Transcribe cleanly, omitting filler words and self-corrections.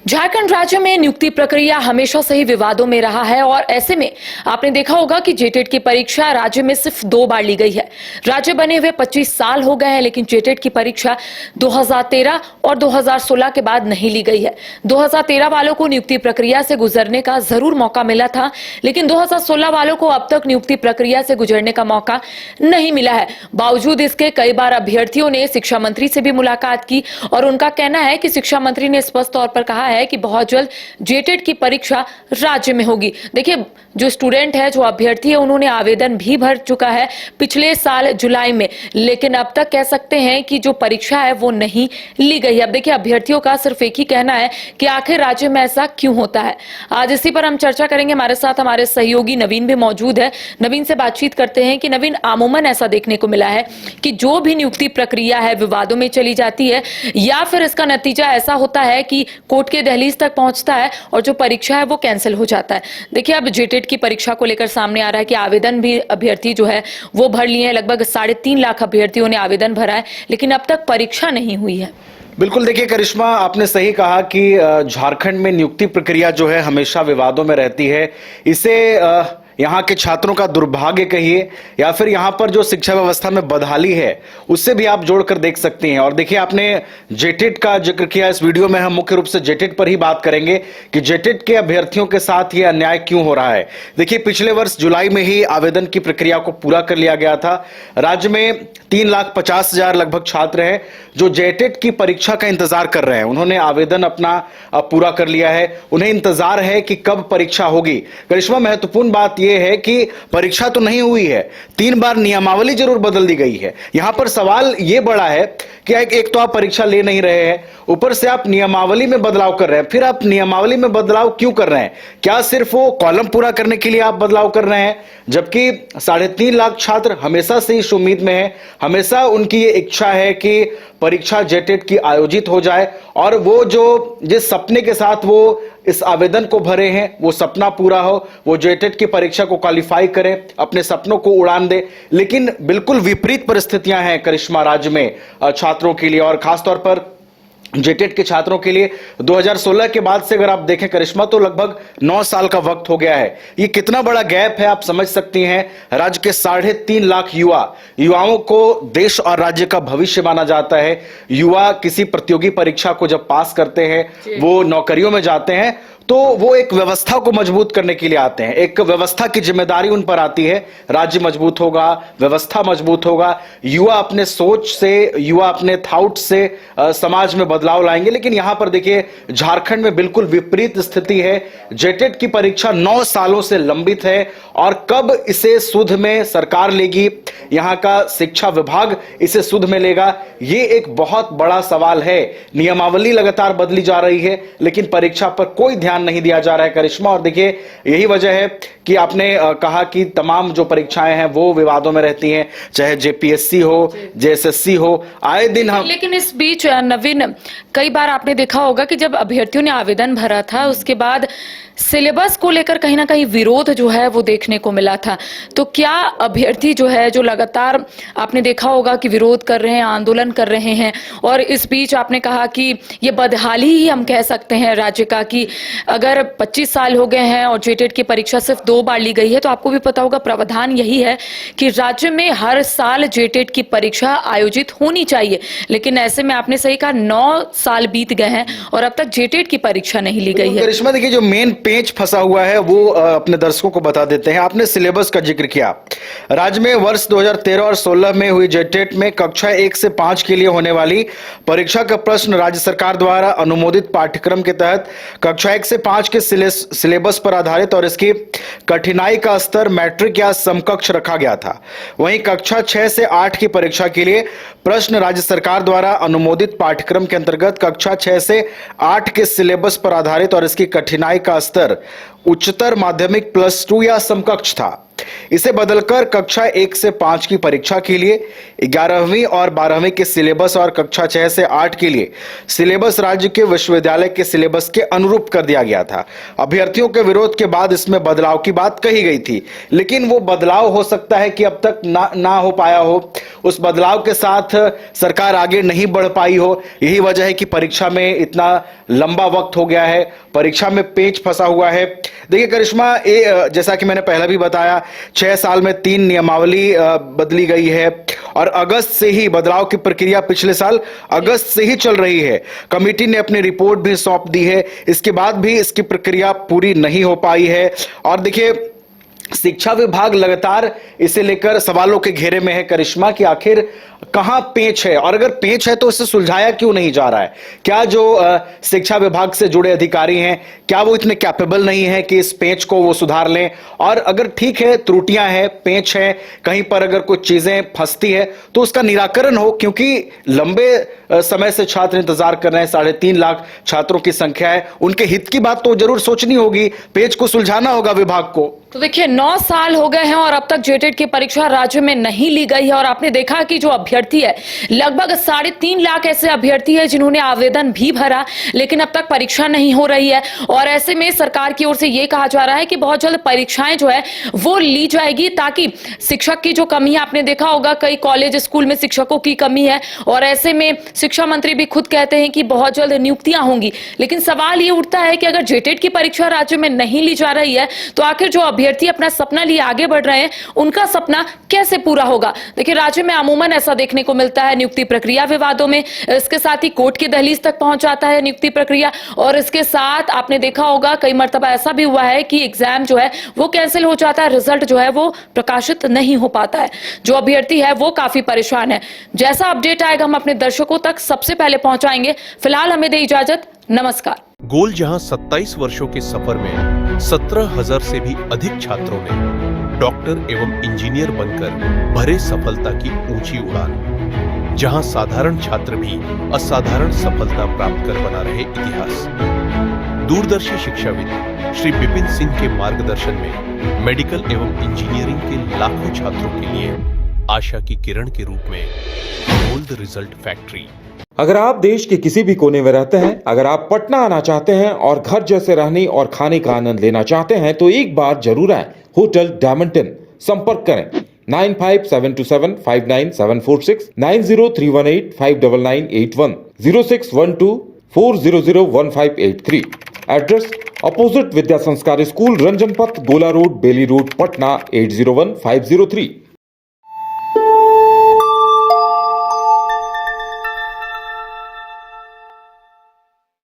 झारखंड राज्य में नियुक्ति प्रक्रिया हमेशा से ही विवादों में रहा है और ऐसे में आपने देखा होगा कि जेटेट की परीक्षा राज्य में सिर्फ 2 बार ली गई है। राज्य बने हुए 25 साल हो गए हैं, लेकिन जेटेट की परीक्षा 2013 और 2016 के बाद नहीं ली गई है। 2013 वालों को नियुक्ति प्रक्रिया से गुजरने का जरूर मौका मिला था, लेकिन 2016 वालों को अब तक नियुक्ति प्रक्रिया से गुजरने का मौका नहीं मिला है। बावजूद इसके कई बार अभ्यर्थियों ने शिक्षा मंत्री से भी मुलाकात की और उनका कहना है कि शिक्षा मंत्री ने स्पष्ट तौर पर कहा है कि बहुत जल्द जेटेट की परीक्षा राज्य में होगी। देखिए, जो स्टूडेंट है, जो अभ्यर्थी है, उन्होंने आवेदन भी भर चुका है पिछले साल जुलाई में, लेकिन अब तक कह सकते हैं कि जो परीक्षा है वो नहीं ली गई है। अब देखिए, अभ्यर्थियों का सिर्फ एक ही कहना है कि आखिर राज्य में ऐसा क्यों होता है। आज इसी पर हम चर्चा करेंगे। हमारे साथ हमारे सहयोगी नवीन भी मौजूद है। नवीन से बातचीत करते हैं कि नवीन, अमूमन ऐसा देखने को मिला है कि जो भी नियुक्ति प्रक्रिया है विवादों में चली जाती है, या फिर इसका नतीजा ऐसा होता है कि कोर्ट के दहलीज तक पहुंचता है और जो परीक्षा है वो कैंसिल हो जाता है। देखिए, अब जेटेट की परीक्षा को लेकर सामने आ रहा है कि आवेदन भी अभ्यर्थी जो है वो भर लिए हैं। लगभग 3.5 लाख अभ्यर्थियों ने आवेदन भरा है, लेकिन अब तक परीक्षा नहीं हुई है। बिल्कुल, देखिए करिश्मा, आपने सही कहा कि झारखंड में नियुक्ति प्रक्रिया जो है हमेशा विवादों में रहती है। इसे यहाँ के छात्रों का दुर्भाग्य कहिए या फिर यहाँ पर जो शिक्षा व्यवस्था में बदहाली है उससे भी आप जोड़कर देख सकती हैं। और देखिए, आपने जेटेट का जिक्र किया। इस वीडियो में हम मुख्य रूप से जेटेट पर ही बात करेंगे कि जेटेट के अभ्यर्थियों के साथ ये अन्याय क्यों हो रहा है। देखिए, पिछले वर्ष जुलाई में ही आवेदन की प्रक्रिया को पूरा कर लिया गया था। राज्य में 3,50,000 लगभग छात्र हैं जो जेटेट की परीक्षा का इंतजार कर रहे हैं। उन्होंने आवेदन अपना पूरा कर लिया है। उन्हें इंतजार है कि कब परीक्षा होगी। करिश्मा, महत्वपूर्ण बात यह है कि परीक्षा तो नहीं हुई है, 3 बार नियमावली जरूर बदल दी गई है। यहां पर सवाल यह बड़ा है कि एक तो आप परीक्षा ले नहीं रहे हैं, ऊपर से आप नियमावली में बदलाव कर रहे हैं। फिर आप नियमावली में बदलाव क्यों कर रहे हैं? क्या सिर्फ वो कॉलम पूरा करने के लिए आप बदलाव कर रहे हैं? जबकि 3.5 लाख छात्र हमेशा से इस उम्मीद में है, हमेशा उनकी ये इच्छा है कि परीक्षा जेटेट की आयोजित हो जाए और वो जिस सपने के साथ वो इस आवेदन को भरे हैं वो सपना पूरा हो, वो जेटेट की परीक्षा को क्वालिफाई करें, अपने सपनों को उड़ान दे। लेकिन बिल्कुल विपरीत परिस्थितियां हैं करिश्मा राज्य में छात्रों के लिए, और खासतौर पर जेटेट के छात्रों के लिए 2016 के बाद से अगर आप देखें करिश्मा, तो लगभग 9 साल का वक्त हो गया है। ये कितना बड़ा गैप है आप समझ सकती हैं। राज्य के 3.5 लाख युवाओं को देश और राज्य का भविष्य माना जाता है। युवा किसी प्रतियोगी परीक्षा को जब पास करते हैं, वो नौकरियों में जाते हैं, तो वो एक व्यवस्था को मजबूत करने के लिए आते हैं। एक व्यवस्था की जिम्मेदारी उन पर आती है। राज्य मजबूत होगा, व्यवस्था मजबूत होगा, युवा अपने सोच से, युवा अपने थाउट से समाज में बदलाव लाएंगे। लेकिन यहां पर देखिए, झारखंड में बिल्कुल विपरीत स्थिति है। जेटेट की परीक्षा 9 सालों से लंबित है और कब इसे सुध में सरकार लेगी, यहां का शिक्षा विभाग इसे सुध में लेगा, यह एक बहुत बड़ा सवाल है। नियमावली लगातार बदली जा रही है, लेकिन परीक्षा पर कोई ध्यान नहीं दिया जा रहा है करिश्मा। और देखिए, यही वजह है कि आपने कहा कि तमाम जो परीक्षाएं हैं वो विवादों में रहती हैं, चाहे जेपीएससी हो, जेएसएससी हो, आए दिन हम। लेकिन इस बीच नवीन, कई बार आपने देखा होगा कि जब अभ्यर्थियों ने आवेदन भरा था उसके बाद सिलेबस को लेकर कहीं ना कहीं विरोध जो है वो देखने को मिला था। तो क्या अभ्यर्थी जो है, जो लगातार आपने देखा होगा कि विरोध कर रहे हैं, आंदोलन कर रहे हैं, और इस बीच आपने कहा कि ये बदहाली ही हम कह सकते हैं राज्य का, कि अगर 25 साल हो गए हैं और जेटेट की परीक्षा सिर्फ 2 बार ली गई है, तो आपको भी पता होगा प्रावधान यही है कि राज्य में हर साल जेटेट की परीक्षा आयोजित होनी चाहिए। लेकिन ऐसे में आपने सही कहा, 9 साल बीत गए हैं और अब तक जेटेट की परीक्षा नहीं ली गई है। करिश्मा, देखिए, जो मेन पेच फंसा हुआ है वो अपने दर्शकों को बता देते हैं। आपने सिलेबस का जिक्र किया। राज्य में वर्ष 2013 और 16 में हुई जेटेट में कक्षा 1 से 5 के लिए होने वाली परीक्षा का प्रश्न राज्य सरकार द्वारा अनुमोदित पाठ्यक्रम के तहत कक्षा 1 से 5 के सिलेबस पर आधारित और इसकी कठिनाई का स्तर मैट्रिक या समकक्ष रखा गया था। वहीं कक्षा 6 से 8 की परीक्षा के लिए प्रश्न राज्य सरकार द्वारा अनुमोदित पाठ्यक्रम के अंतर्गत कक्षा 6 से 8 के सिलेबस पर आधारित और इसकी कठिनाई का स्तर उच्चतर माध्यमिक +2 या समकक्ष था। इसे बदलकर कक्षा 1 से 5 की परीक्षा के लिए 11वीं और 12वीं के सिलेबस और कक्षा 6 से 8 के लिए सिलेबस राज्य के विश्वविद्यालय के सिलेबस के अनुरूप कर दिया गया था। अभ्यर्थियों के विरोध के बाद इसमें बदलाव की बात कही गई थी, लेकिन वो बदलाव हो सकता है कि अब तक ना हो पाया हो। उस बदलाव के साथ सरकार आगे नहीं बढ़ पाई हो। यही वजह है कि परीक्षा में इतना लंबा वक्त हो गया है, परीक्षा में पेच फंसा हुआ है। देखिए करिश्मा, जैसा कि मैंने पहले भी बताया, 6 साल में 3 नियमावली बदली गई है और अगस्त से ही बदलाव की प्रक्रिया पिछले साल अगस्त से ही चल रही है। कमेटी ने अपनी रिपोर्ट भी सौंप दी है, इसके बाद भी इसकी प्रक्रिया पूरी नहीं हो पाई है। और देखिए, शिक्षा विभाग लगातार इसे लेकर सवालों के घेरे में है करिश्मा, कि आखिर कहां पेच है, और अगर पेच है तो इसे सुलझाया क्यों नहीं जा रहा है। क्या जो शिक्षा विभाग से जुड़े अधिकारी हैं, क्या वो इतने कैपेबल नहीं है कि इस पेच को वो सुधार लें? और अगर ठीक है, त्रुटियां हैं, पेच है, कहीं पर अगर कुछ चीजें फंसती है तो उसका निराकरण हो, क्योंकि लंबे समय से छात्र इंतजार कर रहे हैं। 3.5 लाख छात्रों की संख्या है, उनके हित की बात तो जरूर सोचनी होगी, पेच को सुलझाना होगा विभाग को। तो देखिए, 9 साल हो गए हैं और अब तक जेटेट की परीक्षा राज्य में नहीं ली गई है। और आपने देखा कि जो अभ्यर्थी है, लगभग 3.5 लाख ऐसे अभ्यर्थी है जिन्होंने आवेदन भी भरा, लेकिन अब तक परीक्षा नहीं हो रही है। और ऐसे में सरकार की ओर से यह कहा जा रहा है कि बहुत जल्द परीक्षाएं जो है वो ली जाएगी, ताकि शिक्षक की जो कमी है, आपने देखा होगा कई कॉलेज स्कूल में शिक्षकों की कमी है, और ऐसे में शिक्षा मंत्री भी खुद कहते हैं कि बहुत जल्द नियुक्तियां होंगी। लेकिन सवाल ये उठता है कि अगर जेटेट की परीक्षा राज्य में नहीं ली जा रही है तो आखिर जो अभ्यर्थी अपना सपना लिए आगे बढ़ रहे हैं, उनका सपना कैसे पूरा होगा? देखिए, राज्य में अमूमन ऐसा देखने को मिलता है, नियुक्ति प्रक्रिया विवादों में, इसके साथ ही कोर्ट की दहलीज तक पहुंच जाता है नियुक्ति प्रक्रिया। और इसके साथ आपने देखा होगा कई मर्तबा ऐसा भी हुआ है कि एग्जाम जो है वो कैंसिल हो जाता है, रिजल्ट जो है वो प्रकाशित नहीं हो पाता है। जो अभ्यर्थी है वो काफी परेशान है। जैसा अपडेट आएगा हम अपने दर्शकों तक सबसे पहले पहुंचाएंगे। फिलहाल हमें दे इजाजत, नमस्कार। गोल जहां 27 वर्षों के सफर में 17,000 से भी अधिक छात्रों ने डॉक्टर एवं इंजीनियर बनकर भरे सफलता की ऊंची उड़ान, जहां साधारण छात्र भी असाधारण सफलता प्राप्त कर बना रहे इतिहास। दूरदर्शी शिक्षाविद श्री विपिन सिंह के मार्गदर्शन में मेडिकल एवं इंजीनियरिंग के लाखों छात्रों के लिए आशा की किरण के रूप में गोल्ड रिजल्ट फैक्ट्री। अगर आप देश के किसी भी कोने में रहते हैं, अगर आप पटना आना चाहते हैं और घर जैसे रहने और खाने का आनंद लेना चाहते हैं, तो एक बार जरूर आएं होटल डायमंटन। संपर्क करें 9572759746, 9031859981, 0612400158 एड्रेस अपोजिट विद्या संस्कार स्कूल, रंजन पथ, गोला रोड, बेली रोड, पटना 801503।